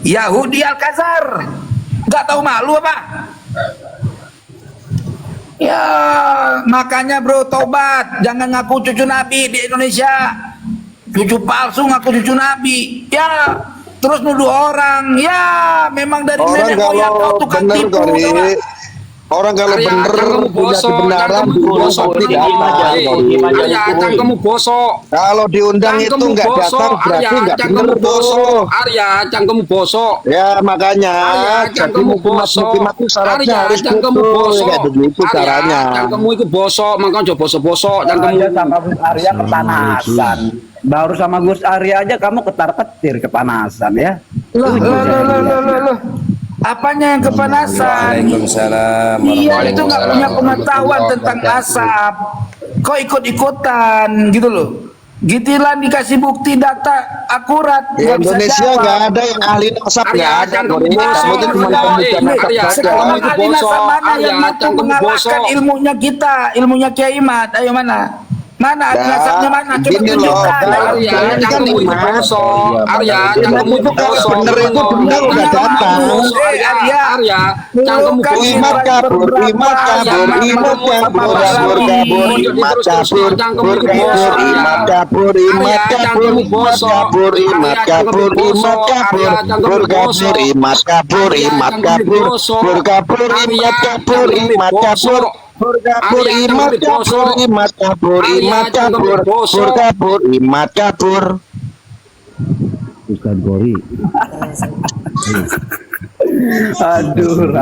Yahudi Al-Khazar. Nggak tahu malu apa? Ya, makanya bro, tobat. Jangan ngaku cucu Nabi di Indonesia. Cucu palsu ngaku cucu Nabi. Ya, terus nuduh orang. Ya, memang dari nenek moyang kau tukang tipu. Orang kalau bener punya kebenaran pasti datang. Cangkemmu bosok. Kalau diundang itu nggak datang berarti nggak bener tuh. Arya, cangkemmu bosok. Ya makanya jadi mukmat itu syaratnya harus betul kayak begitu caranya. Cangkemmu itu bosok, makanya bosok-bosok. Cangkemmu sama Gus Arya kepanasan. Baru sama Gus Arya aja kamu ketar-ketir kepanasan ya. Loh. Apanya yang kepanasan? Waalaikumsalam. Iya, itu nggak punya pengetahuan tentang asap. Kok ikut-ikutan gitu loh. Gitilan dikasih bukti data akurat. Di Indonesia nggak ada yang ahli asap, nggak ada. Kamu itu cuma pemuda Sekarang ahli nasab mana yang mampu mengalahkan ilmunya kita, ilmunya Kiai Mat? Ayo mana? Mana ahli nasabnya mana? Coba tunjukkan. Arya, cangkemmu itu bosok. Arya, cangkemmu itu bosok. Bener itu bener udah datang. Arya, cangkemmu bosok. Imat kabur, imat kabur, imat kabur, imat kabur, kabur, imat kabur, imat kabur, imat kabur, imat kabur, imat kabur, kabur, imat kabur, imat kabur, kabur, imat kabur, imat kabur. Kabur imat kabur, imat kabur, imat kabur, kabur, imat kabur. Ustaz Gori. Aduh,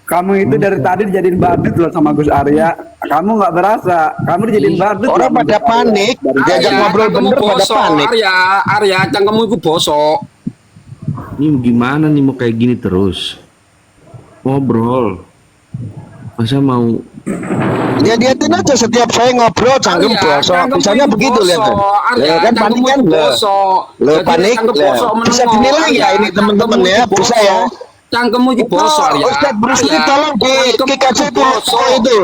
kamu itu dari tadi dijadiin badut loh sama Gus Arya. Kamu nggak berasa, kamu dijadiin badut. Orang pada panik, diajak ngobrol bener pada panik. Arya, cangkemmu itu bosok. Ini gimana nih mau kayak gini terus? Ngobrol. Masa mau Ya liatin aja setiap saya ngobrol cangkem bosok. Misalnya begitu lihat. Ya kan panik kan lo panik. Bisa dinilai ya ini teman-teman ya, bisa ya. Cangkemmu itu bosok ya. Ustaz Bruce Lee tolong dikasih itu.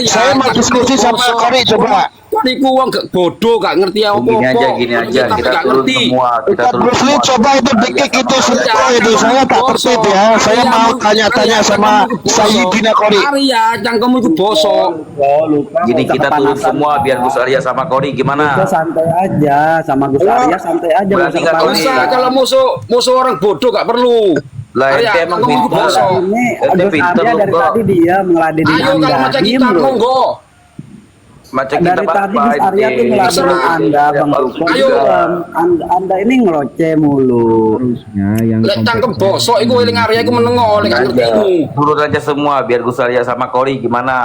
Saya mau diskusi sama Kori coba. Iku wong bodoh gak ngerti apa-apa. Gini aja, kita turun semua. Ustaz Bruce Lee coba itu dikik itu semua itu. Saya tak tertib ya. Saya mau tanya-tanya sama Sayyidina Kori. Arya, cangkemmu itu bosok. Gini kita turun semua biar Gus Arya sama Kori gimana? Kita santai aja sama Gus Arya, santai aja. Berarti nggak tahu nih. Kalau musuh orang bodoh gak perlu. Lah ente emang pintar. Ini Ente Gus pintar Arya lu dari kok. tadi dia ngeladenin Ayo kalau Anda. macam Diem kita loh. monggo. Macam kita Dari tadi Gus apa Arya tuh ngeladenin Anda, Bang Rukun. Ayo. Anda ini ngeloceh mulu. Harusnya yang Lek cangkem bosok iku eling Arya iku menengo lek gak ngerti iku. turun aja semua biar Gus Arya sama Kori gimana?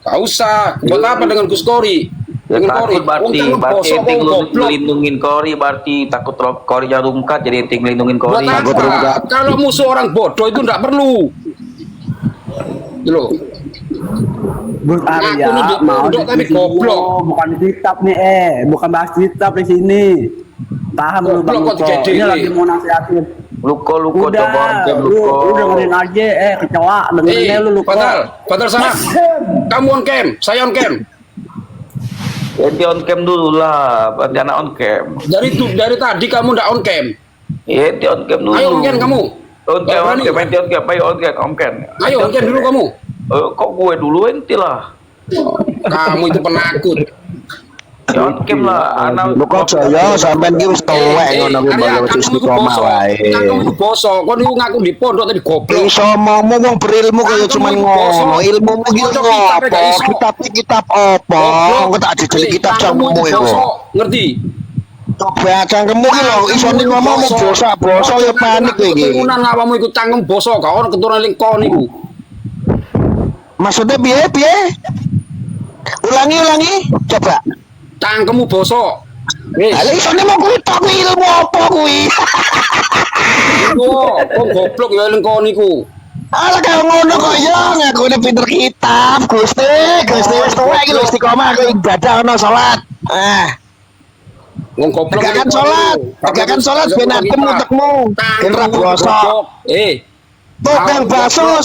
Gak usah. Buat apa dengan Gus Kori? Ya Dengan takut berarti ente goblok. ngelindungin Kori berarti takut Korinya rungkat jadi ente ngelindungin Kori. Buat apa? Kalau musuh orang bodoh itu enggak perlu. Loh. Gus Arya Aku mau nunduk tapi diskusi goblok. dulu, bukan di kitab nih bukan bahas kitab di sini. Tahan lu Bang Goblok kok Luko. digede. Ini lagi mau nasihatin. Luko Udah, coba oncem lu Luko. dengerin aja kecewa dengerin lu Luko. Padahal sana. Kamu on cam, saya on cam. Ente on cam dulu lah, berarti anak on cam. Dari tadi kamu ndak on cam. Ente on cam dulu. Ayo on cam kamu. On cam, ente on cam, ayo on cam. Ayo on cam dulu kamu. Kok gue dulu ente lah. Kamu itu penakut. Ya on cam lah, anak. Lu kok Jaya sampean ki wis tuwek ngono kuwi bae wis istiqomah wae. Cangkemmu bosok. Kok niku ngaku di pondok tadi goblok. Iso ngomong wong berilmu kaya cuman ngono. Ilmumu ki apa? Kitab apa? Kok tak dijeli kitab cangkemmu iku. Ngerti? Coba cangkemmu ki lho iso ngomong bosa ya panik kowe iki. Keturunan awamu iku cangkem bosok, gak ono keturunan lingkon iku. Maksudnya piye? Ulangi, coba. Cangkemmu bosok. Wis. Lah iso mau kuwi tok ilmu apa kuwi? Kok goblok ya lingkon iku. Alah kaya ngono kok ya ngakune pinter kitab, Gusti wis tuwek iki lho istiqomah kok ibadah ono salat. Wong goblok. Tegakan salat ben adem utekmu. Ben ra bosok. Tukang baso,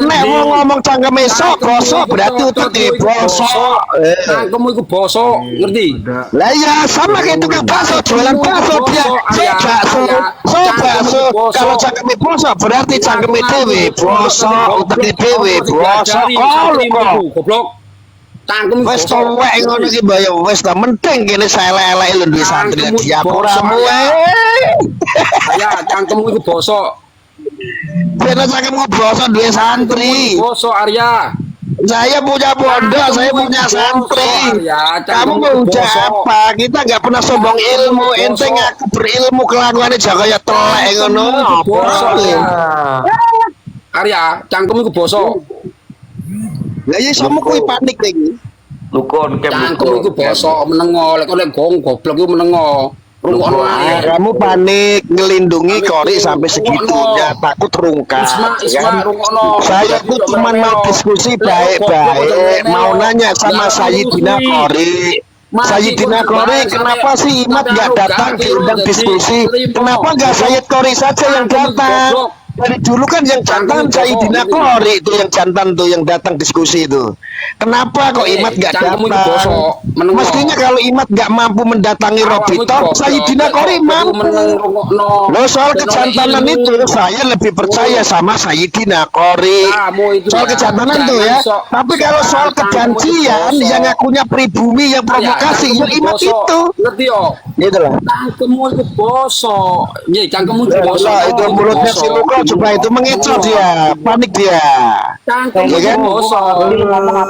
nek mau ngomong cangkeme sok, bosok berarti uteke bosok. Cangkemmu iku bosok, ngerti? Lah ya sama kayak tukang baso, jualan baso dia. kalau cangkeme bosok berarti cangkeme dhewe bosok, uteke dhewe bosok. Oh, lho kok. Goblok. Cangkem Wes tuwek ngono iki mbak ya wes ta penting kene elek-elek lho duwe santri diapuramu Ya, cangkemmu iku bosok. ben cangkemmu bosok duwe santri. Bosok Arya. Saya punya pondok, saya punya santri. Kamu mau udah apa? Kita nggak pernah sombong ilmu. Ente ngaku berilmu kelakuannya jaga ya telek ngono. Bosok ya. Arya, cangkem iku bosok. Lah ya sama kuwi panik iki. Lu kon kem Cangkem iku bosok menengo, lek gong goblok iku menengo. Rungokno ae. Kamu panik ngelindungi Kori sampai segitunya, takut rungkat. Isma rungokno. Saya tuh cuma mau diskusi baik-baik, mau nanya sama Sayyidina Kori. Sayyidina Kori, kenapa sih Imat nggak datang diundang diskusi? Kenapa nggak Sayyid Kori saja yang datang? Dari dulu kan yang jantan Sayyidina Kori itu yang jantan tuh yang datang diskusi itu. Kenapa kok Imat nggak datang? Mestinya kalau Imat nggak mampu mendatangi Robitor, Sayyidina Kori mampu. Loh soal kejantanan itu saya lebih percaya sama Sayyidina Kori. Soal kejantanan tuh ya. Tapi kalau soal kejanjian yang ngakunya pribumi yang provokasi, ya Imat itu. Ngerti yo? Gitu lah. Cangkemmu itu bosok. Nggih, cangkemmu itu bosok. Itu mulutnya si Luko coba itu mengecoh dia, panik dia. Cangkemmu Iya itu kan? bosok.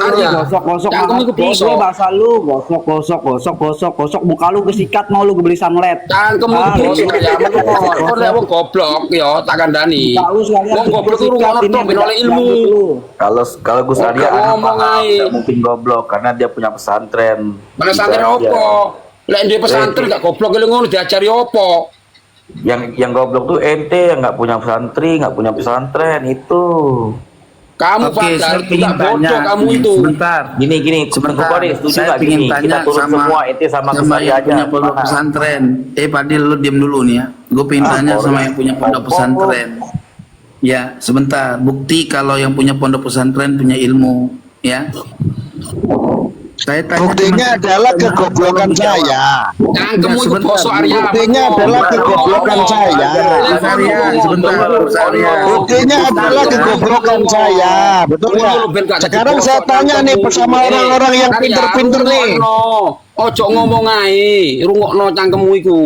Gosok-gosok Cangkemmu itu bosok. bahasa lu gosok-gosok muka lu kesikat mau lu beli sunlight. Cangkemmu itu bosok ya menengo. Kok lek wong goblok yo tak kandhani. Wong goblok itu rungokno tok ben oleh ilmu. kalau Gus Arya Ngomong ae. nggak mungkin goblok karena dia punya pesantren. Pesantren Itu aja. opo? Lek ndek pesantren gak goblok lho ngono diajari opo? Yang goblok tuh ente yang nggak punya santri, nggak punya pesantren itu. Kamu Oke, saya padahal ingin juga bodoh tanya kamu itu. sebentar. Gini, Sebentar, Kori, setuju saya nggak ingin gini? tanya Kita turun sama semua, ente sama Gus sama Arya yang aja. punya pondok Gimana? pesantren. Padil lu diam dulu nih ya. Gue pengen tanya Kori. sama yang punya pondok pesantren. Ya, sebentar. Bukti kalau yang punya pondok pesantren punya ilmu, ya. Saya tanya Buktinya cuma- adalah kegoblokan Jawab. saya. Cangkemmu itu Sebentar. bosok Arya. Buktinya adalah kegoblokan saya. Gus Arya, sebentar, Gus Arya. Buktinya adalah kegoblokan saya, betul nggak? Sekarang saya tanya nih bersama orang-orang yang pinter-pinter nih. Ojo ngomong ae, rungokno cangkemmu iku.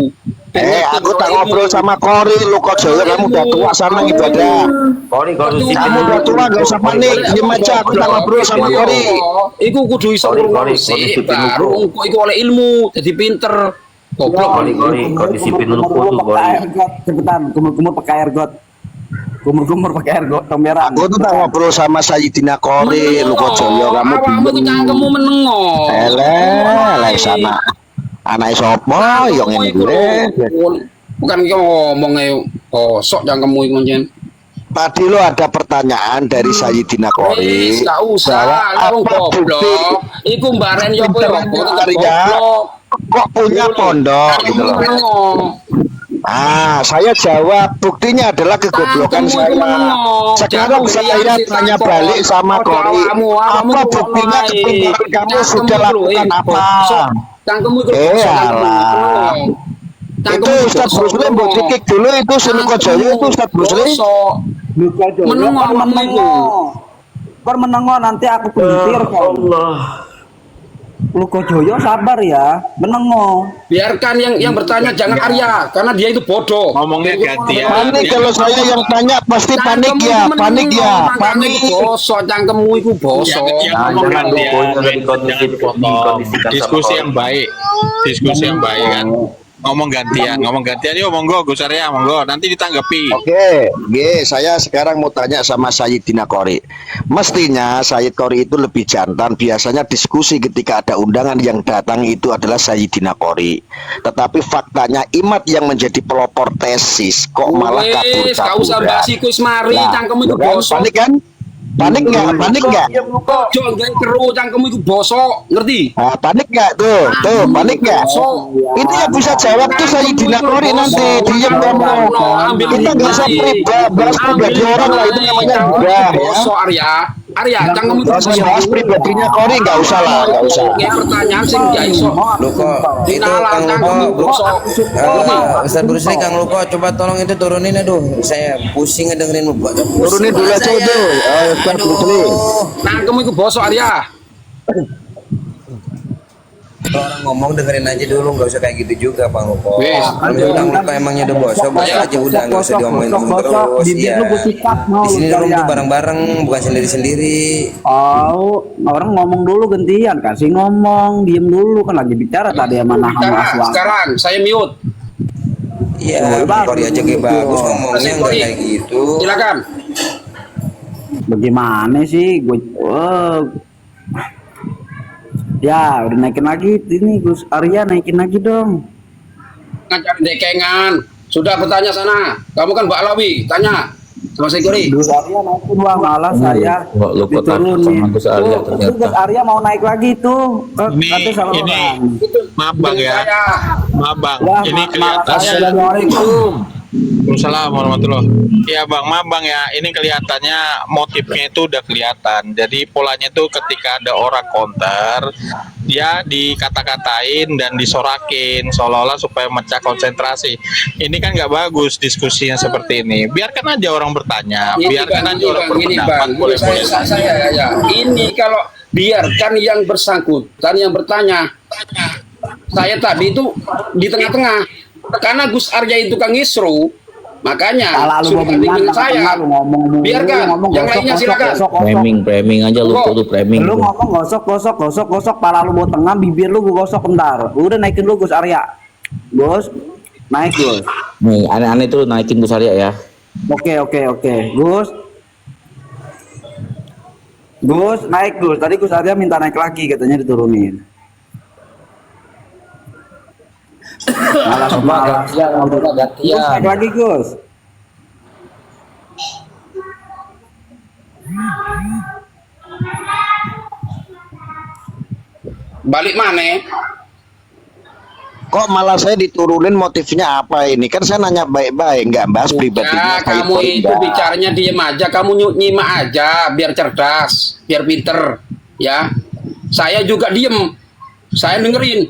Aku tak ngobrol sama Kori, lu kok Jaya kamu udah tua sama ibadah. Kori, Kamu udah tua gak usah panik, diam aja aku tak ngobrol sama Kori. Iku kudu iso Kori, ngrungokno Kori, sik, disiplin baru dulu. engko iku oleh ilmu, jadi pinter. Goblok Kori, disiplin dulu kudu, Kori. Cepetan, kumur-kumur pakai air got. Kumur-kumur pakai air got merah. Aku tuh tak ngobrol sama Sayyidina Kori, lu kok Jaya kamu awakmu bingung. cangkemmu menengo. Eleh sana. Anak sopo yang ini gue. Bukan ki ngomong ae bosok cangkemmu iku njen. Tadi lo ada pertanyaan dari Sayyidina Kori. Wis gak usah, bahwa wong apa bukti goblok. Iku mbaren yo kowe Arya kok punya pondok gitu loh. Saya jawab buktinya adalah kegoblokan saya. Sekarang saya tanya balik sama Kori, apa buktinya kepintaran kamu sudah lakukan apa? Cangkemmu itu alah. Itu Ustadz Brusli mau dikik dulu itu Sunuko Jaya itu Ustadz Brusli. Luka Joyo menengo. Kor menengo nanti aku pentir kau. Luka Joyo sabar ya, menengo. Biarkan yang bertanya jangan Arya karena dia itu bodoh. Ngomongnya ganti ya. Panik kalau saya yang tanya pasti panik ya, panik ya, panik. Bosok cangkemmu itu bosok. Nah, jangan lu pokoknya dikondisikan Diskusi sama yang baik, diskusi yang baik kan. Ngomong gantian yuk monggo Gus Arya monggo nanti ditanggapi. Oke, saya sekarang mau tanya sama Sayyidina Kori. Mestinya Sayyid Kori itu lebih jantan. Biasanya diskusi ketika ada undangan yang datang itu adalah Sayyidina Kori. Tetapi faktanya Imat yang menjadi pelopor tesis kok malah kabur. Kau usah bahas iku mari cangkemmu itu bosok. Panik kan? Panik nggak? Panik nggak? Ojo nggak keru cangkemmu itu bosok, ngerti? Nah, panik nggak tuh? Tuh, panik nggak? Ini yang bisa jawab tuh Sayyidina Kori nanti. Diam kamu. Kita nggak usah bahas pribadi orang lah itu namanya udah ya. Bosok Arya. Arya, jangan kamu Gak usah bahas pribadinya Kori, nggak usah lah, nggak usah. Kayak pertanyaan sing gak iso. Lu kok itu Kang Luko, Ustaz Bruce Lee, Kang Luko, coba tolong itu turunin, aduh saya pusing ngedengerin lu. Turunin dulu aja itu. Ustaz Bruce Lee. Nangkem iku bosok Arya. Kalau orang ngomong dengerin aja dulu, nggak usah kayak gitu juga Bang Luko. Wis. Kalau Kang Luko emangnya udah bosok aja udah, nggak usah diomongin terus. Bibir Iya. lu gue sikat mau Di sini lu dulu kalian. bareng-bareng, bukan sendiri-sendiri. Oh, orang ngomong dulu gantian, kasih ngomong, diem dulu kan lagi bicara tadi sama Naham Aswang. Sekarang saya mute. Iya, Kori aja kayak bagus ngomongnya, nggak kayak gitu. Silakan. Bagaimana sih gue? Ya, udah naikin lagi ini Gus Arya, naikin lagi dong. Ngajar dekengan. Sudah bertanya sana. Kamu kan Mbak Alawi, tanya sama Sekuri. Gus Arya naikin wah malah saya Kok lupa takut sama Gus Arya Tuh, ternyata. Gus Arya mau naik lagi tuh. Katanya salah ini orang. maaf Bang ya, Saya. maaf Bang, Wah, ini malah kelihatan. saya Assalamualaikum. Waalaikumsalam warahmatullahi. Iya Bang, maaf Bang ya, ini kelihatannya motifnya itu udah kelihatan. Jadi polanya tuh ketika ada orang counter, dia dikata-katain dan disorakin seolah-olah supaya mecah konsentrasi. Ini kan nggak bagus diskusinya seperti ini. Biarkan aja orang bertanya, biarkan aja orang berpendapat, boleh-boleh saja. Saya. Ini kalau biarkan yang bersangkutan yang bertanya. Saya tadi itu di tengah-tengah. Karena Gus Arya itu Kang Isru, makanya Kalau lu suruh mau tanding bilang, dengan saya. lu ngomong mulu, Biarkan, ngomong yang gosok, lainnya gosok, silakan. gosok, gosok. Framing aja lu Kok? tuh framing. Lu ngomong gosok, pala lu mau tengah, bibir lu gua gosok bentar. Udah naikin lu Gus Arya. Gus, naik Gus. Nih, aneh-aneh tuh naikin Gus Arya ya. Oke. Gus. Gus, naik Gus. Tadi Gus Arya minta naik lagi, katanya diturunin. Malas. Gus, naik lagi Gus. Balik mana? Kok malah saya diturunin, motifnya apa ini? Kan saya nanya baik-baik, nggak bahas pribadinya. Ya, kamu itu bicaranya diem aja, kamu nyimak aja, biar cerdas, biar pinter, ya. Saya juga diem, saya dengerin.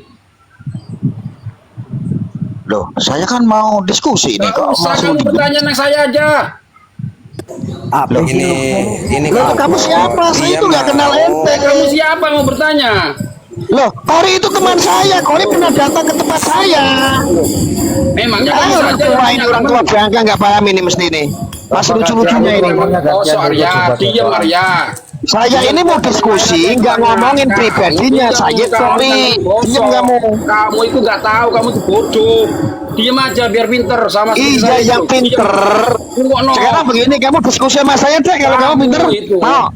Loh, saya kan mau diskusi nih kok Usah langsung kamu bertanya sama saya aja. Apa Loh, sih lu? ini Loh, kamu siapa? Saya itu nggak kenal ente. Kamu siapa mau bertanya? Loh, Kori itu teman saya. Kori pernah datang ke tempat saya. Memangnya kamu Ah, orang saja tua yang ini, punya orang tua bangga nggak paham ini mesti ini. Masih lucu-lucunya ini. Oh, so Arya, diam Arya. Saya ini mau diskusi, nggak ngomongin pribadinya. Saya Kori. Diam kamu. Kamu itu nggak tahu, kamu itu bodoh. Diam aja biar pinter sama seperti Iya, saya yang itu. pinter. Diam. Sekarang begini, kamu diskusi sama saya deh. Kalau kamu pinter, mau?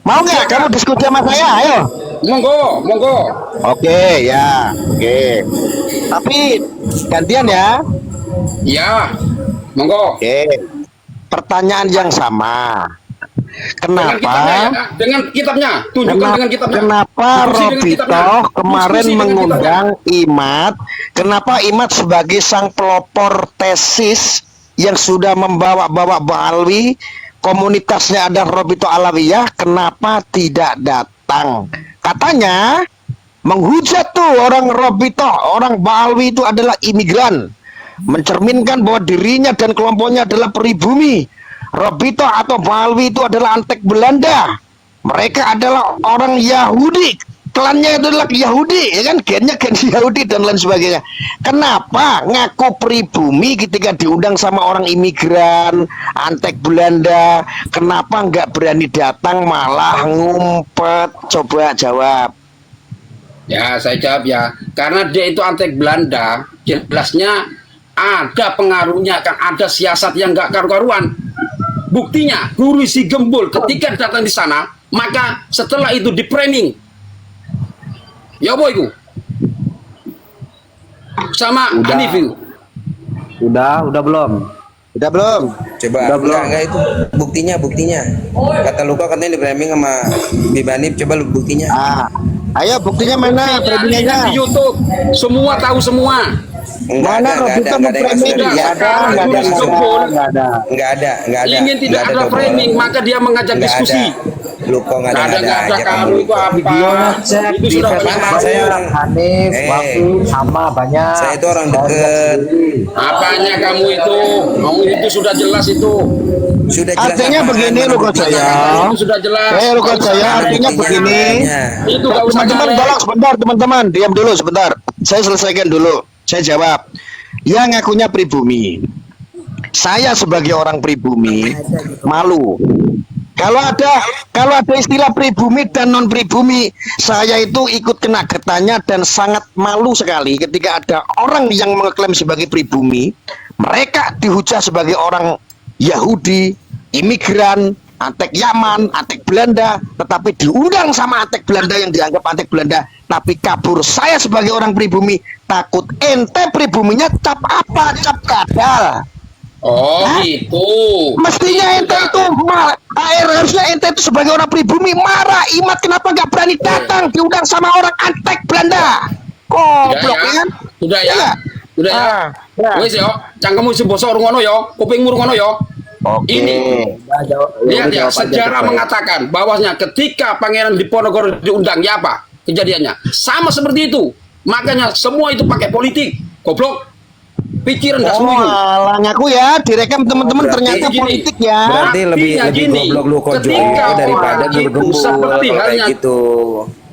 Mau nggak kamu diskusi sama saya? Ayo. Monggo. Oke, ya, oke. Tapi gantian ya. Ya, monggo. Oke. Pertanyaan yang sama. Dengan kitabnya, Kenapa? ya? Dengan kitabnya, tunjukkan dengan kitabnya. Kenapa Diskusi dengan Robito kitabnya. kemarin Diskusi dengan mengundang Imat? Kenapa Imat sebagai sang pelopor tesis yang sudah membawa-bawa Ba'alwi, komunitasnya ada Robito Alawiyah, kenapa tidak datang? Katanya menghujat tuh orang Robito, orang Ba'alwi itu adalah imigran, mencerminkan bahwa dirinya dan kelompoknya adalah pribumi. Robito atau Ba'alwi itu adalah antek Belanda. Mereka adalah orang Yahudi. Klannya adalah Yahudi, ya kan? Gennya gen Yahudi dan lain sebagainya. Kenapa ngaku pribumi ketika diundang sama orang imigran, antek Belanda? Kenapa nggak berani datang malah ngumpet? Coba jawab. Ya, saya jawab ya. Karena dia itu antek Belanda, jelasnya ada pengaruhnya, kan ada siasat yang nggak karu-karuan. Buktinya, Guru Si Gembul ketika datang di sana, maka setelah itu di framing. Ya boy itu. Sama Hanif itu. Udah belum? Udah belum? Coba Udah belum? enggak itu buktinya. Kata Luka katanya di framing sama Bibanip, coba lu buktinya. Ayo buktinya mana? Framingnya? Di YouTube, semua tahu semua. Mana Robito memframing? Enggak Guru Si Gembul ada. ingin tidak ada framing, maka dia mengajak Nggak diskusi. ada. Lu kok nggak ada aja kamu itu apa? Videonya cek Itu di sudah Facebook Mana saya orang Hanif, Wafif, sama banyak. saya itu orang deket. Apanya kamu itu? Kamu itu sudah jelas itu. Sudah jelas Artinya apaan, begini mana lu kok buktinya? saya. Itu sudah jelas. Lu kok saya artinya Buktinya begini. apanya? Itu gak usah Teman-teman nyalek. tolong sebentar teman-teman, diam dulu sebentar. Saya selesaikan dulu. Saya jawab. Yang ngakunya pribumi. Saya sebagai orang pribumi malu. Kalau ada istilah pribumi dan non pribumi, saya itu ikut kena getahnya dan sangat malu sekali ketika ada orang yang mengklaim sebagai pribumi, mereka dihujat sebagai orang Yahudi, imigran, antek Yaman, antek Belanda, tetapi diundang sama antek Belanda yang dianggap antek Belanda, tapi kabur. Saya sebagai orang pribumi takut. Ente pribuminya cap apa? Cap kadal. Oh Hah? gitu. Mestinya ente itu harusnya ente itu sebagai orang pribumi marah. Imat kenapa nggak berani datang diundang sama orang antek Belanda? Goblok kan? Sudah ya. Iya. Sudah ya. Wes yo, cangkemmu isi bosok rungono yo, kupingmu rungono yo. Ini lihat ya, sejarah mengatakan bahwasanya ketika Pangeran Diponegoro diundang ya apa kejadiannya? Sama seperti itu. Makanya semua itu pakai politik. Goblok. Pikiran nggak semua itu. Alah ngaku ya, direkam teman-teman Berarti ternyata gini. politik ya. Berarti lebih Gini, goblok lu Kojo ketika daripada orang guru itu gembul seperti kalau kayak halnya gitu.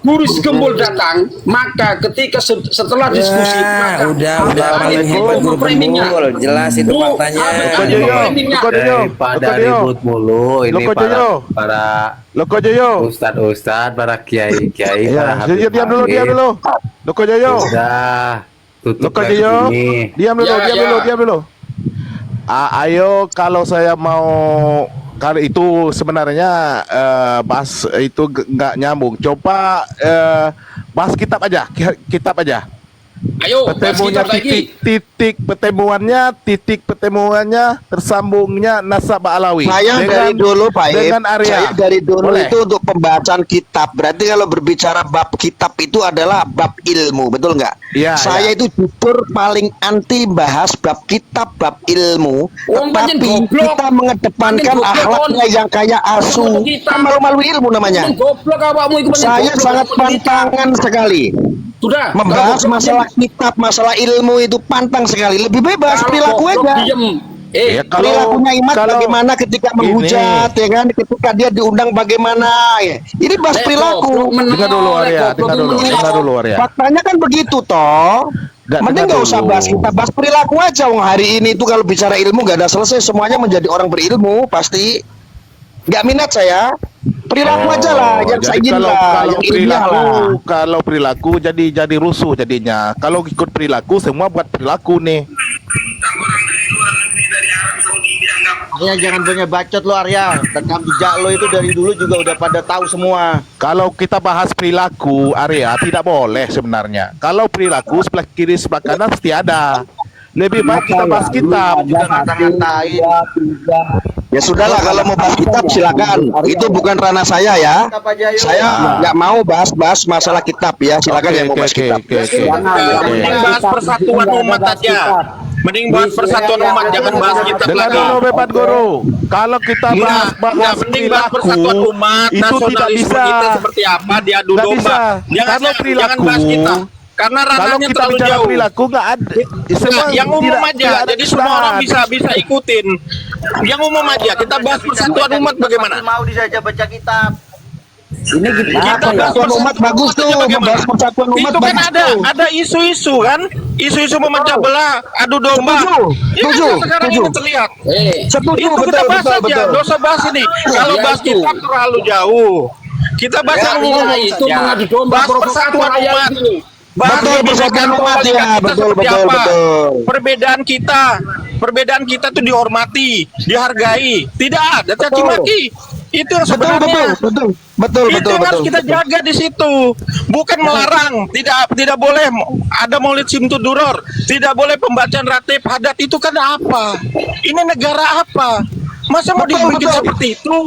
Guru Gembul datang, maka ketika setelah diskusi, maka udah ada paling itu hebat guru framingnya. gembul, jelas itu Bu, faktanya. ada framingnya. Daripada ribut mulu ini para Loko Joyo. ustad para kiai-kiai para Ya, diam dulu, diam dulu. Loko Joyo. Udah tutup Loko lagi Joyo. ini. Diam dulu, Ya, diam ya. dulu, diam dulu. Ayo kalau saya mau kali itu sebenarnya bahas itu nggak nyambung. Coba bahas kitab aja, kitab aja. Ayo, bahas Pertemuannya kitab lagi. titik pertemuannya tersambungnya nasab Alawi. Saya dari dulu Pak Ip, dengan Arya. saya dari dulu Boleh. itu untuk pembacaan kitab. Berarti kalau berbicara bab kitab itu adalah bab ilmu, betul nggak? Iya, Saya itu jujur paling anti bahas bab kitab, bab ilmu. Makin Tetapi goblok. kita mengedepankan Makin goblok, akhlaknya yang kayak asu. Goblok kita. Kan malu-malu ilmu namanya. Goblok awakmu itu banyak Saya goblok. sangat pantangan sekali. Sudah. Membahas Kalau masalah kitab, masalah ilmu itu pantang sekali. Lebih bebas kalau perilaku goblok aja. diem. Ya, Perilakunya Imat bagaimana ketika menghujat, ya kan? Ketika dia diundang bagaimana, ya. Ini bahas perilaku. Dengar dulu Arya, dengar dulu, dengar dulu Arya. Faktanya kan begitu toh. Mending nggak usah bahas kita, bahas perilaku aja. Wong hari ini itu kalau bicara ilmu nggak ada selesai, semuanya menjadi orang berilmu pasti. Nggak minat saya. Perilaku aja lah, yang saya ingin lah, yang ilmiah lah. Kalau perilaku jadi rusuh jadinya. Kalau ikut perilaku semua buat perilaku nih. Arya jangan banyak bacot lo Arya. Rekam jejak lo itu dari dulu juga udah pada tahu semua. Kalau kita bahas perilaku Arya tidak boleh sebenarnya. Kalau perilaku sebelah kiri sebelah kanan pasti ada. Lebih baik kita bahas kitab. Kita ngata-ngatain. Ya sudahlah, kalau mau bahas kitab silakan. Itu bukan ranah saya ya. Saya nggak mau bahas masalah kitab ya. Silakan yang mau bahas kitab. Mending bahas persatuan umat aja. Mending bahas persatuan umat, jangan bahas kitab Dengar lagi. dulu Bepat Guru. Kalau kita bahas Nah, mending bahas persatuan umat, itu tidak nasionalisme bisa. kita seperti apa, diadu Nggak domba. bisa. Jangan jangan bahas kita. Karena Kalau ranahnya kita terlalu bicara jauh. perilaku nggak ada. Nah, yang umum tidak aja, ada jadi semua orang kesalahan. bisa ikutin. Yang umum aja, kita bahas persatuan umat bagaimana? Mau disaja baca kitab. Ini Kita bahas persatuan umat bagus tuh, membahas persatuan umat Itu kan bagus ada tuh. isu-isu kan, isu-isu memecah belah, adu domba. Ini kan Setuju, sekarang setuju. ini terlihat. Setuju, Itu betul, kita bahas betul, aja, betul. nggak usah bahas ini. Kalau Ya, bahas itu. kitab terlalu jauh. Kita bahas Ya, yang umum iya, itu saja. mengadu domba, Bahas provokator persatuan rakyat umat. itu. Bahas Betul, persatuan umat ya, betul, betul, betul. Perbedaan kita tuh dihormati, dihargai, tidak ada caci maki. Itu yang Betul, sebenarnya. betul, Itu yang harus kita jaga di situ, bukan melarang. Tidak boleh ada Maulid Simtuduror, tidak boleh pembacaan ratib hadat. Itu kan apa? Ini negara apa? Masa mau Betul, dibikin betul. seperti itu?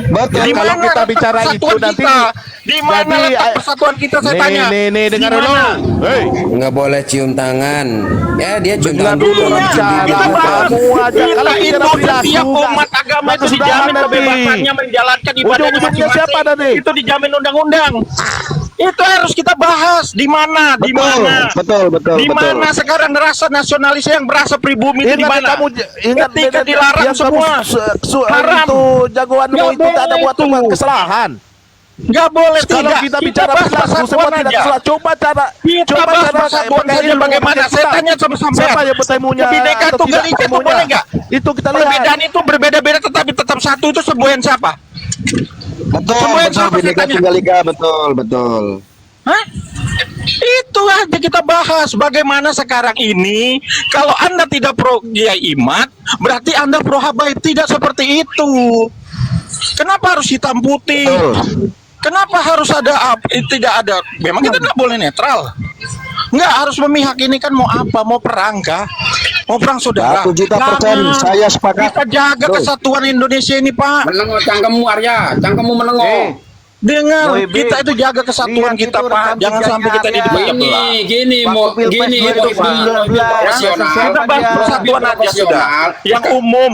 Betul. Di Kalau mana kita letak bicara itu persatuan nanti kita? Di mana jadi, letak persatuan kita, saya tanya? Nih, dengar Di dulu. mana? Hei, Nggak boleh cium tangan. Ya dia cium dengar tangan dulu orang Iya, bicara kita bahas. semua aja. Kalau bicara itu perilaku, setiap umat agama itu dijamin kebebasannya menjalankan ibadahnya ujung-ujungnya siapa masing-masing. nanti? Itu dijamin undang-undang. Itu harus kita bahas di mana, di mana. betul. Di mana sekarang rasa nasionalis yang berasa pribumi itu di mana? Ketika dilarang semua haram. Itu jagoanmu Nggak itu tak ada boleh buat itu. kesalahan. Nggak boleh Kalau tidak. kita bicara bahas perilaku semua persatuan tidak aja. kesalahan. Coba cara Kita bahas persatuan saja bagaimana. Saya tanya sama sampean. siapa yang bertemunya Kebinekaan atau tunggal tidak ika itu bertemunya? boleh nggak? Itu kita lihat. Perbedaan itu berbeda-beda tetapi tetap satu, itu semboyan siapa? Betul, Semua yang betul, sama Bhinneka ceritanya. Tunggal Ika, betul. Hah? Itu aja kita bahas bagaimana sekarang ini. Kalau Anda tidak pro Kiai Imad, berarti Anda pro Habaib. Tidak seperti itu. Kenapa harus hitam putih? Kenapa harus ada tidak ada? Memang kita nggak boleh netral. Nggak harus memihak. Ini kan mau apa? Mau perang kah? Mau perang saudara? 100% Jangan. saya sepakat. Kita jaga kesatuan Indonesia ini, Pak. Menengok cangkemmu Arya, cangkemmu menengok. Dengar, Boy, kita itu jaga kesatuan lihat kita, itu Pak. rekam Jangan jejaknya sampai kita Arya. dipecah-belah. Gini, Kita bahas persatuan aja sudah. Yang umum,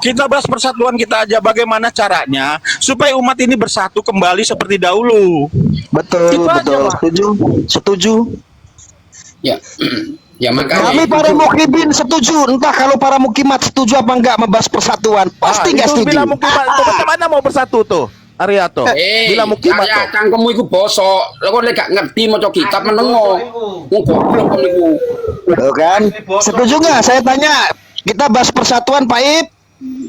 kita bahas persatuan kita aja. Bagaimana caranya supaya umat ini bersatu kembali seperti dahulu. Betul, Itu aja, Pak. setuju. Ya, ya makanya. Kami para mukibin setuju. Entah kalau para mukimat setuju apa enggak membahas persatuan. Pasti enggak itu setuju. bila mukimat itu macam mana mau bersatu tuh? Ariato. Bila mukimat Arya, tuh. cangkemmu iku bosok. Lah kok lek gak ngerti maca kitab menengok. Wong goblok kon niku. Tuh kan? Setuju nggak? Saya tanya. Kita bahas persatuan, Pak Ip.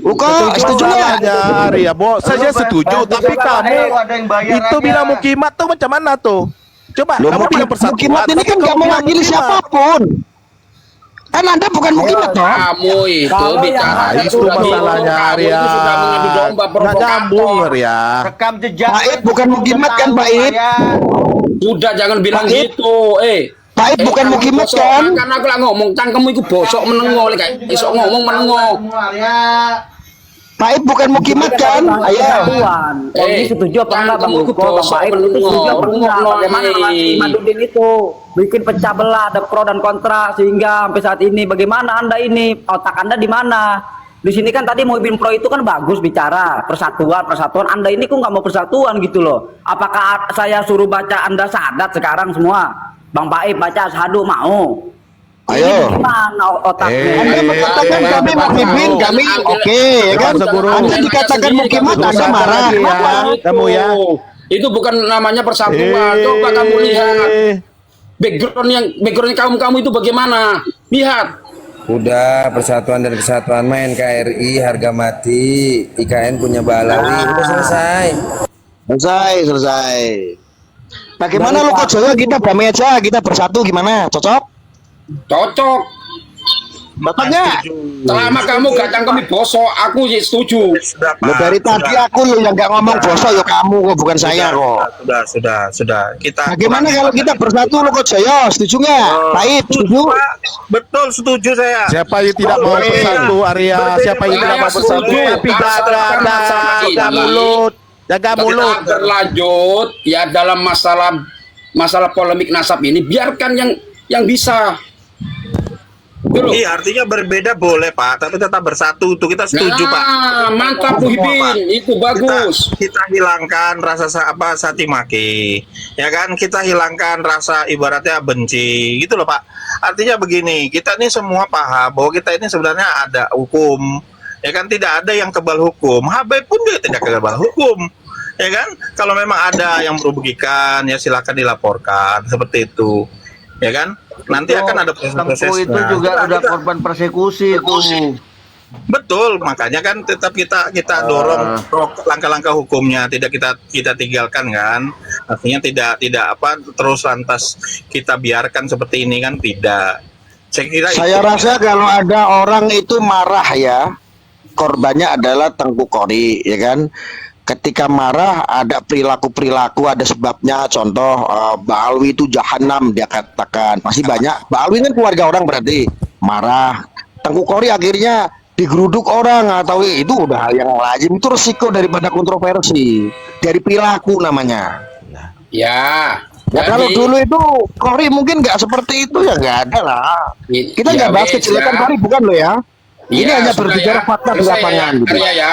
Uko, setuju nggak? aja Arya, saya setuju, tapi kamu itu bila mukimat tuh macam mana tuh? Coba Loh, kamu bilang persatuan. mukimat ini kan tapi nggak kamu bilang mewakili mukimat. siapapun. Kan Anda bukan mukimat, toh? Kamu itu Kalau bicara yang Itu masalahnya kamu Arya. itu sudah mengadu domba Nggak provokator. nyambung Arya. Rekam jejak. Pak Ip bukan mukimat kan, Pak Ip? Sudah jangan bilang Pak Ip. gitu. Pak Ip bukan kamu mukimat bosok. kan? Kan aku lah ngomong cangkemmu iku bosok menengok lek iso ngomong menengok. Pak Ip bukan mukimat kan? Ayo. Persatuan. Ini setuju apa enggak Bang cangkemmu iku Luko, Bang bosok Baik itu menengok. setuju apa enggak? Menengok, Bagaimana relasi Madudin itu bikin pecah belah, ada pro dan kontra sehingga sampai saat ini bagaimana Anda ini otak Anda di mana? Di sini kan tadi Muhibin Pro itu kan bagus bicara persatuan. Anda ini kok nggak mau persatuan gitu loh. Apakah saya suruh baca Anda syahadat sekarang semua? Bang Baik baca syahadu mau? Ayo. Ini gimana otaknya? Anda mengatakan kami mukibin, kami oke, ya kan? Anda dikatakan mukimat, Anda marah. Kenapa? Kamu ya. Itu bukan namanya persatuan. Coba kamu lihat background kamu itu bagaimana? Lihat. Udah persatuan dan kesatuan main KRI harga mati, IKN punya Balawi, udah selesai. Selesai. Bagaimana lu kok Jawa kita damai aja, kita bersatu gimana? Cocok? Cocok. Bapaknya? Selama kamu gak cangkemi bosok, aku sih setuju. Lo dari tadi aku lo yang nggak ngomong bosok, ya kamu kok, bukan saya kok. Sudah. Kita Bagaimana kalau kita bersatu lo kok Jaya? Setuju nggak? Baik, setuju. Betul, setuju saya. Siapa yang tidak mau bersatu Arya? Siapa yang tidak mau bersatu? Tapi jaga mulut. Jaga mulut. Kita berlanjut ya dalam masalah polemik nasab ini, biarkan yang bisa. Dulu. Iya, artinya berbeda boleh Pak, tapi tetap bersatu. Itu kita setuju Pak. Mantap Muhibin, itu bagus. Kita hilangkan rasa sati maki, ya kan? Kita hilangkan rasa ibaratnya benci, gitu loh Pak. Artinya begini, kita ini semua paham bahwa kita ini sebenarnya ada hukum, ya kan? Tidak ada yang kebal hukum. Habaib pun juga tidak kebal hukum, ya kan? Kalau memang ada yang merugikan, ya silakan dilaporkan seperti itu, ya kan? Nanti akan ada proses-proses. Itu juga udah korban persekusi itu. Betul, makanya kan tetap kita dorong langkah-langkah hukumnya, tidak kita tinggalkan kan. Artinya tidak terus lantas kita biarkan seperti ini kan, tidak. Saya rasa kalau ada orang itu marah ya, korbannya adalah Tengku Kori, ya kan? Ketika marah ada perilaku-perilaku, ada sebabnya. Contoh Mbak Alwi itu jahanam dia katakan. Masih banyak. Mbak Alwi kan keluarga orang berarti marah. Tengku Kori akhirnya digeruduk orang atau itu udah hal yang lazim. Itu resiko daripada kontroversi. Dari perilaku namanya. Ya. Ya kalau dulu itu Kori mungkin nggak seperti itu ya, nggak ada lah. Kita nggak bahas kejelekan Kori, bukan lo ya? Ini Ya, hanya sudah berbicara ya. fakta di Selesai lapangan ya, gitu. Arya ya.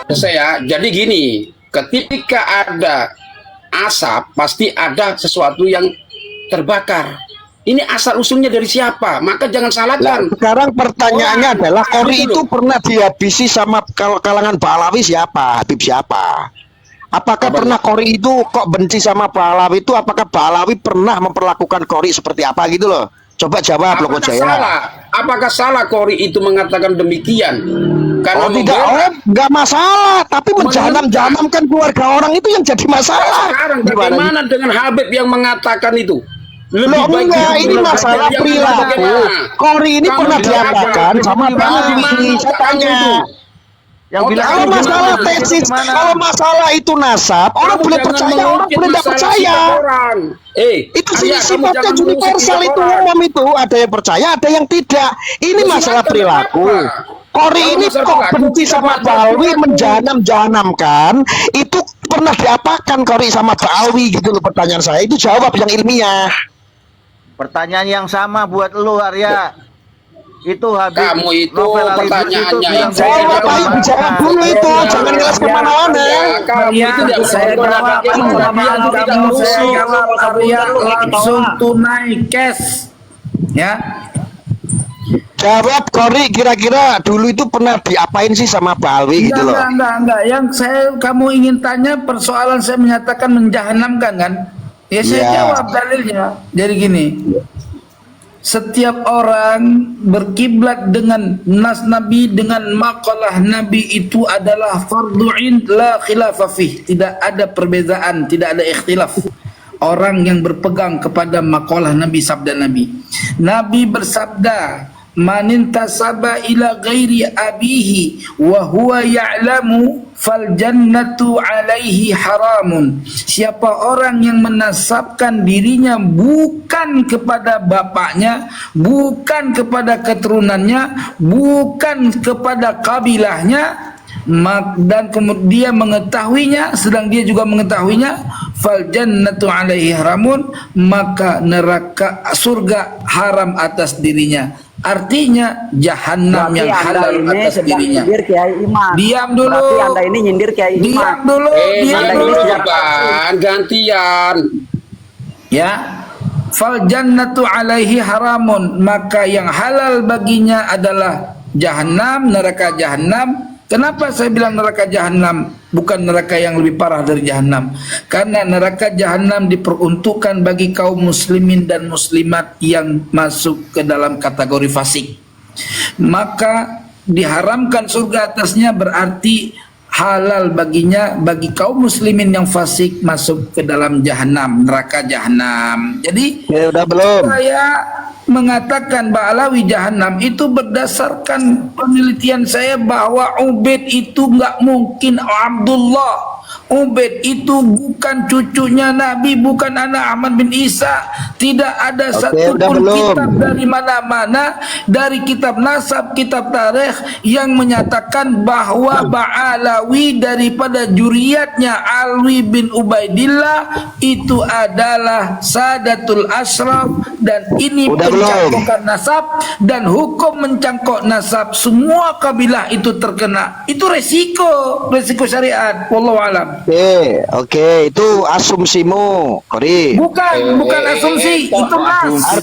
Selesai ya. Jadi gini, ketika ada asap pasti ada sesuatu yang terbakar. Ini asal usulnya dari siapa? Maka jangan Nah, salahkan. sekarang pertanyaannya adalah Kori Gitu itu loh. pernah dihabisi sama kalangan Pahlawi siapa? Habib siapa? Apakah Apa pernah Kori itu kok benci sama Pahlawi itu? Apakah Pahlawi pernah memperlakukan Kori seperti apa gitu loh? Coba jawab Loko Apakah Jaya. salah? Apakah salah Kori itu mengatakan demikian? Karena Oh tidak, nggak masalah. Tapi menjahanam-jahanamkan keluarga orang itu yang jadi masalah. Sekarang Gimana bagaimana dengan Habib yang mengatakan itu? Loh baik enggak, hidup ini dengan masalah yang perilaku. bagaimana? Kori ini Kamu pernah bilang diatakan apa? sama Kamu Pahlawi. gimana Saya kamu tanya. itu? Yang Oke, bilang Kalau gimana? masalah tesis, kalau masalah itu nasab, orang Kamu boleh jangan percaya, orang mengungkit boleh tidak masalah percaya. sikap orang. Itu Arya, kamu sifatnya jangan mengungkit universal, sikap itu orang. umum itu. Ada yang percaya, ada yang tidak. Ini Ya, masalah silakan, perilaku. apa? Kori Kalau ini masalah kok perilaku, benci kita sama bahas Pahlawi, perilaku. menjahanam-jahanamkan. Itu pernah diapakan Kori sama Pahlawi gitu loh pertanyaan saya. Itu jawab yang ilmiah. pertanyaan yang sama buat lu Arya. Itu Habib Kamu itu Novel Ali Idrus itu pertanyaannya bilang itu. saya Oh, tidak Bapak bermakna. dijawab dulu itu, jangan jelas kemana-mana. Kamu itu tidak saya bermakna jawab, bagaimana sama dia itu tidak kamu, musuh. saya jawab. Arya langsung tunai cash. Ya. Jawab Kori, kira-kira dulu itu pernah diapain sih sama Pahlawi gitu loh. Enggak. Yang kamu ingin tanya persoalan saya menyatakan menjahanamkan kan? Ya saya Iya. jawab dalilnya. Jadi gini, setiap orang berkiblat dengan nas Nabi, dengan makalah Nabi itu adalah fardu'in la khilafah fih. Tidak ada perbezaan, tidak ada ikhtilaf. Orang yang berpegang kepada makalah Nabi, sabda Nabi. Nabi bersabda, manintasaba ila ghairi abihi wa huwa ya'lamu fal jannatu alaihi haramun. Siapa orang yang menasabkan dirinya bukan kepada bapaknya, bukan kepada keturunannya, bukan kepada kabilahnya, dan kemudian mengetahuinya, sedang dia juga mengetahuinya, fal jannatu alaihi haramun, maka neraka surga haram atas dirinya. Artinya jahanam Berarti yang Anda halal ini atas sedang dirinya. nyindir Kiai Iman. Diam dulu. Berarti Anda ini nyindir Kiai Iman. Diam dulu, Diam diam Anda dulu. ini sedang Bang, gantian. Ya. Fal jannatu alaihi haramun, maka yang halal baginya adalah jahanam, neraka jahanam. Kenapa saya bilang neraka jahanam, bukan neraka yang lebih parah dari jahanam? Karena neraka jahanam diperuntukkan bagi kaum muslimin dan muslimat yang masuk ke dalam kategori fasik. Maka diharamkan surga atasnya, berarti halal baginya, bagi kaum muslimin yang fasik masuk ke dalam jahanam, neraka jahanam. Jadi Ya udah belum? saya mengatakan Ba'alawi jahanam itu berdasarkan penelitian saya bahwa Ubaid itu nggak mungkin Abdullah. Ubaid itu bukan cucunya Nabi, bukan anak Ahmad bin Isa. Tidak ada Oke, satupun udah belum? kitab dari mana-mana, dari kitab nasab, kitab tarikh yang menyatakan bahwa Ba'alawi daripada juriyatnya Alwi bin Ubaidillah itu adalah Sadatul Ashraf, dan ini Udah belum? pencangkokan nasab, dan hukum mencangkok nasab semua kabilah itu terkena. Itu resiko syariat. Wallahu alam. Oke, itu asumsimu, Kori. Bukan asumsi, itu nas.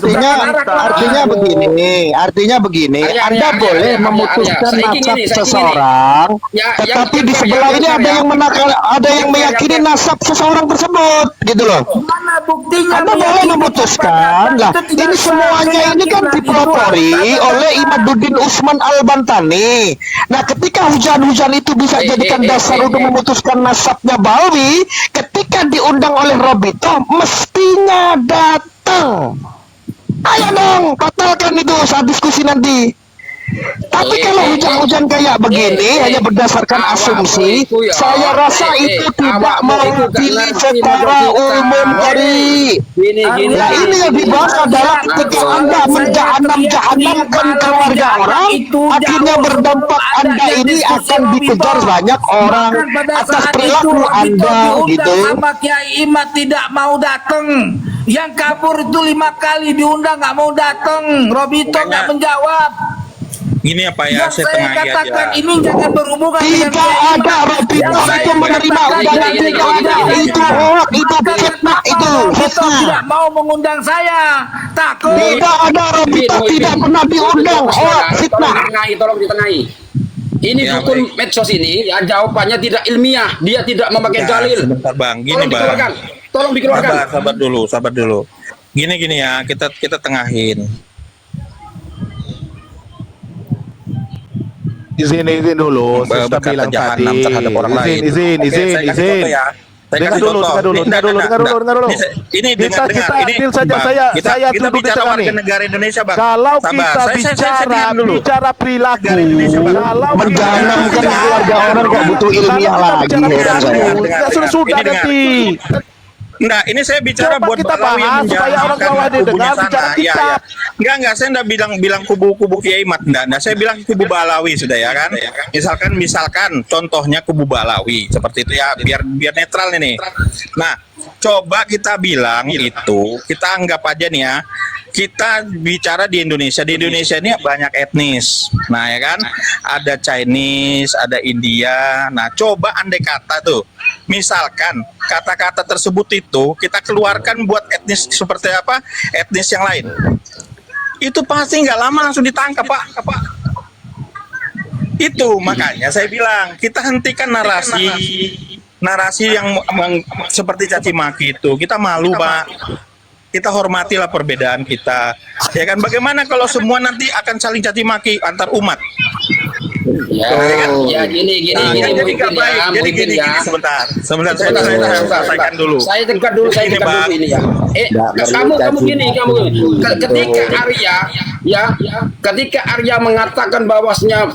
Artinya begini, Anda Arya, boleh Arya, memutuskan Arya, nasab saya ingin seseorang, Ya, tetapi yang- di sebelah yang- ini ada yang ada yang meyakini nasab seseorang tersebut, gitu loh. Mana buktinya? Anda boleh meyakini memutuskan, kepada lah itu tidak ini sah. semuanya ini kan Keyakinan dipelopori itu oleh Imaduddin Usman Al-Bantani. Nah, ketika hujan-hujan itu bisa jadikan dasar untuk memutuskan nasabnya Balwi, ketika diundang oleh Robito, mestinya datang. Ayo dong, batalkan itu saat diskusi nanti. Tapi kalau hujan-hujan kayak begini hanya berdasarkan asumsi, saya rasa itu tidak mewakili secara umum, Kori. Gini. Nah, ini yang dibahas adalah ketika Anda menjahanamkan keluarga orang, akhirnya berdampak Anda ini akan dikejar banyak orang atas perilaku Anda, gitu. Sama Kiai Imad tidak mau datang. Yang kabur itu 5 kali diundang nggak mau datang. Robito nggak menjawab. Gini apa ya, Yang saya saya tengahi katakan aja. ini jangan berhubungan dengan Tidak ada Robito itu menerima undangan, tidak ada. Itu hoax, itu fitnah, itu Robito fitnah. tidak mau mengundang saya. Takut. Tidak ada Robito, tidak pernah diundang, hoax, fitnah. Tolong ditengahi. Ini Ya, dukun baik. medsos ini ya, jawabannya tidak ilmiah, dia tidak memakai Ya, dalil. sebentar Bang, gini Tolong dikeluarkan. Bang. Tolong dikeluarkan. Sabar dulu. Gini ya, kita tengahin. Izin dulu, saya sudah Berkata bilang tadi. jahanam terhadap orang lain. Izin. Oke, saya kasih contoh ya. Saya Dengar kasih dulu, contoh. dengar dulu. Ini dengar. Ini Adil saja, Bang, saya kita duduk di bicara tengah warga nih. negara Indonesia, Bang. Kalau Sabar. kita bicara perilaku, Negara Indonesia, Bang. kalau Menjahanamkan keluarga orang kok butuh ilmiah lagi, heran saya. Sudah Ini dengar. nanti. Enggak, ini saya bicara Coba buat kita Balawi bahas supaya orang menjalankan bawah dia kubunya dengar, bicara sana. kita. Ya. Enggak, saya enggak bilang kubu Kiai Mat, enggak. Saya bilang kubu Balawi sudah ya kan. Misalkan contohnya kubu Balawi seperti itu ya, biar netral ini. Nah, coba kita bilang itu, kita anggap aja nih ya. Kita bicara di Indonesia. Di Indonesia ini banyak etnis. Nah, ya kan? Ada Chinese, ada India. Nah, coba andai kata tuh, misalkan kata-kata tersebut itu kita keluarkan buat etnis seperti apa? Etnis yang lain. Itu pasti nggak lama langsung ditangkap, Pak. Itu makanya saya bilang, kita hentikan narasi yang seperti caci maki itu. Kita malu, Pak. Kita hormatilah perbedaan kita, ya kan? Bagaimana kalau semua nanti akan saling caci maki antar umat? Ya, gini, Nah, kan jadi nggak baik. Jadi gini, sebentar, saya selesaikan dulu. Saya tekan dulu ini ya. Kamu gini. Ketika Arya mengatakan bahwasanya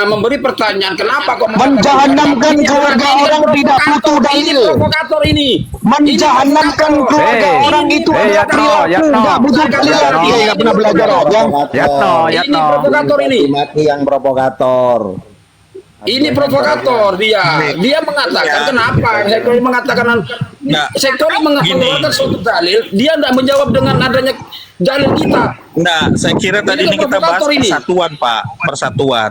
memberi pertanyaan, kenapa kok Menjahanamkan keluarga orang tidak butuh dalil. Provokator ini. Menjahanamkan keluarga orang itu adalah perilaku, nggak butuh dalil. Dia nggak pernah belajar aja. Ini provokator ini. Mati yang provokator. Ini provokator dia mengatakan kenapa Sektor mengatakan Sektor mengeluarkan suatu dalil, dia tidak menjawab dengan adanya dalil kita. Nah, saya kira tadi ini kita bahas persatuan, Pak, persatuan.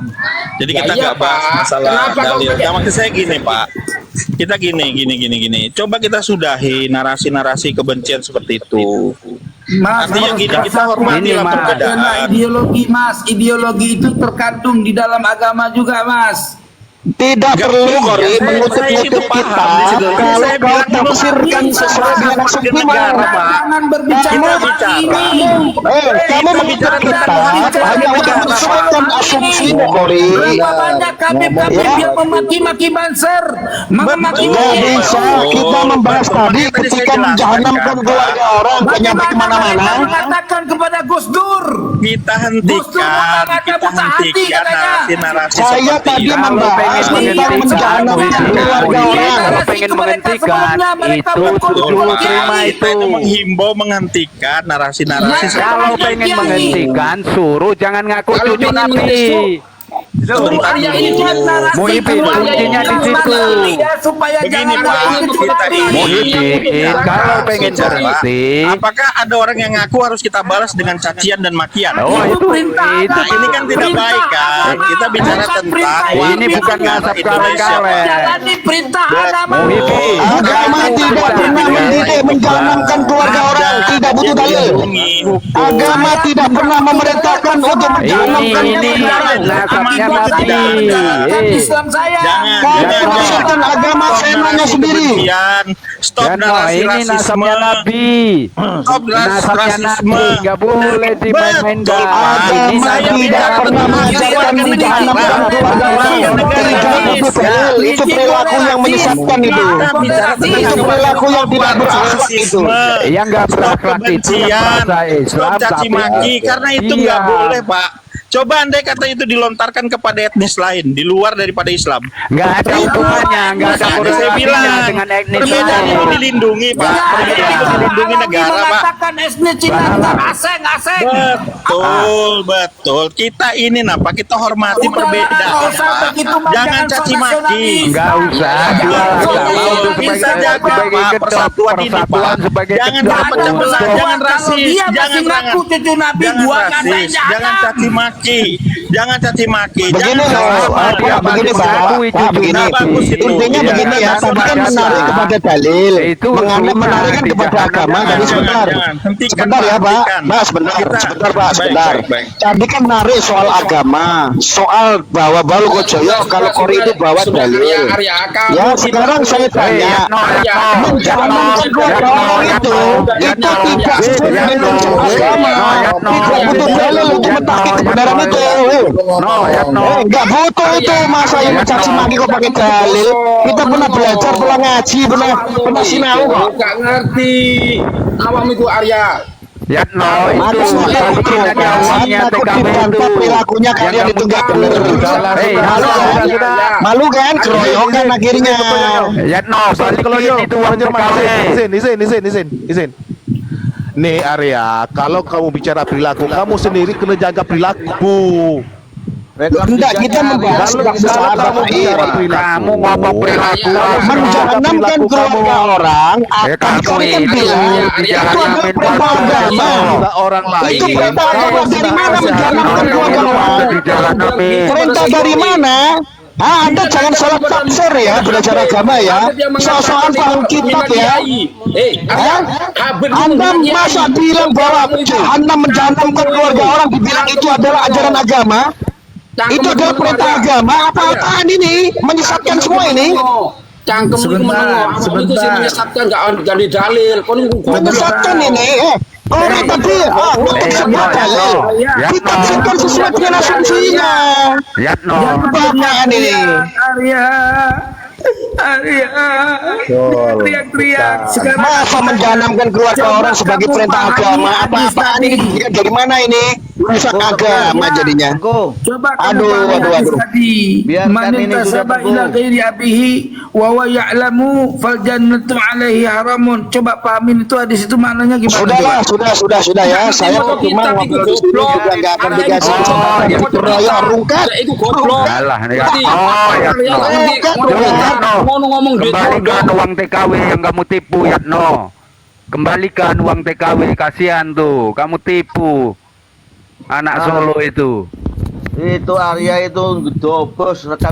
Jadi kita nggak bahas masalah dalil. Nah, maksud saya gini, Pak. Kita gini. Coba kita sudahi narasi-narasi kebencian seperti itu. Mas, Artinya gini, kita hormatilah perbedaan. Ideologi itu terkandung di dalam agama juga, Mas. Tidak perlu Kori mengutuk-ngutuk kita kalau kau tafsirkan sesuai dengan maksud gimana. Jangan berbicara ini. Kamu mengutuk kita hanya untuk menyesuaikan asumsimu Kori. Banyak kami yang memaki-maki Banser, Tidak bisa kita membahas tadi ketika menjahanamkan keluarga orang penyampai kemana-mana. Mengatakan kepada Gus Dur. Kita hentikan narasi-narasi Saya tadi membahas tentang menjahanamkan keluarga orang. Kalau pengen menghentikan itu dulu terima itu. Kita menghimbau menghentikan narasi-narasi. Kalau pengen menghentikan suruh jangan ngaku Kalau cucu pengen nabi. Arya ini buat narasi Muhyiddin, kuncinya di situ. Supaya Begini, jangan Pak, kita ini Muhyiddin, kalau pengen berhenti, apakah ada orang yang ngaku harus kita balas dengan cacian dan makian? oh itu Nah, ini kan tidak baik kan? Kita bicara tentang ini bukan ngasap kaleng-kaleng. jalani perintah agama. Muhyiddin, Agama tidak pernah mendidik menjahanamkan keluarga orang, tidak butuh dalil. Agama tidak pernah memerintahkan untuk menjahanamkan ini nasabnya nabi. Islam saya. Kau maksudkan agama senanya sendiri. Stop Dan narasi ini rasisme. nasabnya nabi. Stop Nasabnya rasisme. nabi, nggak boleh dimain-main. Betul, Pak. Agama Saya tidak pernah mengajarkan menjahanamkan keluarga orang. Tidak butuh dalil. Itu perilaku yang menyesatkan itu. Itu perilaku yang tidak berakhlak itu. Yang nggak berakhlak itu yang bahasa Islam, Stop caci tapi maki karena itu nggak boleh, Pak. Coba andai kata itu dilontarkan kepada etnis lain di luar daripada Islam. nggak ada hubungannya, nggak ada Saya korelasinya bilang dengan etnis perbedaan itu lain. dilindungi, Pak. Perbedaan itu dilindungi negara, Pak. Mengatakan etnis Cina aseng. Betul. Kita ini napa? Kita hormati perbedaan, Pak. Jangan caci maki. Nggak usah, mau Bisa jaga, Pak, persatuan ini, Pak. sebagai Jangan berpecah belah, jangan rasis, jangan ngaku cucu Nabi, jangan gua rasis, jangan caci maki. Jangan caci maki. Begini Jangan loh, caci maki. begini Pak, begini. Nah, bagus itu. Intinya Iya, begini ya, tadi kan menarik kepada dalil, menarikkan kepada agama. Tadi sebentar, sebentar ya Pak, sebentar Pak, sebentar. Tadi kan menarik soal agama, soal bahwa Balukojoyo kalau Kori itu bawa dalil. Ya sekarang saya tanya, menjalankan keluarga orang itu tidak sesuai dengan agama, tidak butuh dalil untuk mentaati kebenaran itu. Enggak butuh itu, masa yang mencaci maki kok pakai dalil. Kita pernah belajar, pernah ngaji, pernah sinau kok. Gak ngerti. Awam itu Arya. Aku sudah takut dibantah perilakunya kalian itu enggak benar. Malu kan, keroyokan akhirnya. Izin. Nih Arya, kalau kamu bicara perilaku, kamu sendiri kena jaga perilaku. Enggak, kita membahas Kamu bicara perilaku. menjalankan keluarga orang akan kau kan bilang itu adalah perintah agama. Orang lain. Itu perintah agama dari mana menjalankan keluarga orang? Perintah dari mana? Anda jangan salah tafsir ya, belajar agama ya. Soal paham kitab ya. Anda masa bilang bahwa jahanam menjahanamkan keluarga orang, dibilang itu adalah ajaran agama? Itu adalah perintah agama. Apa-apaan ini? Menyesatkan semua ini. Cangkem sebentar. Menyesatkan gak ganti dalil. Menyesatkan ini. Orang tadi untuk sebuah dalil ditafsirkan sesuai dengan asumsinya. Apaan ini? Teriak-teriak sekarang. Masa menjalankan keluarga orang sebagai perintah agama? Apa-apaan ini? Dari mana ini? Rusak agama jadinya. Coba Aduh. tadi. Biarkan ini sudah Mantasaba ila ghairi abihi wa huwa ya'lamu fal jannatu alaihi haramun. Coba pahamin itu hadis itu maknanya gimana? Sudah ya. Saya cuma ngobrol di sini juga nggak akan dikasih kesempatan yang keroyokan rungkat. Kembalikan uang TKW yang kamu tipu, Yatno. Kembalikan uang TKW, kasihan tuh, kamu tipu anak Solo itu. Itu Arya itu dobos rekam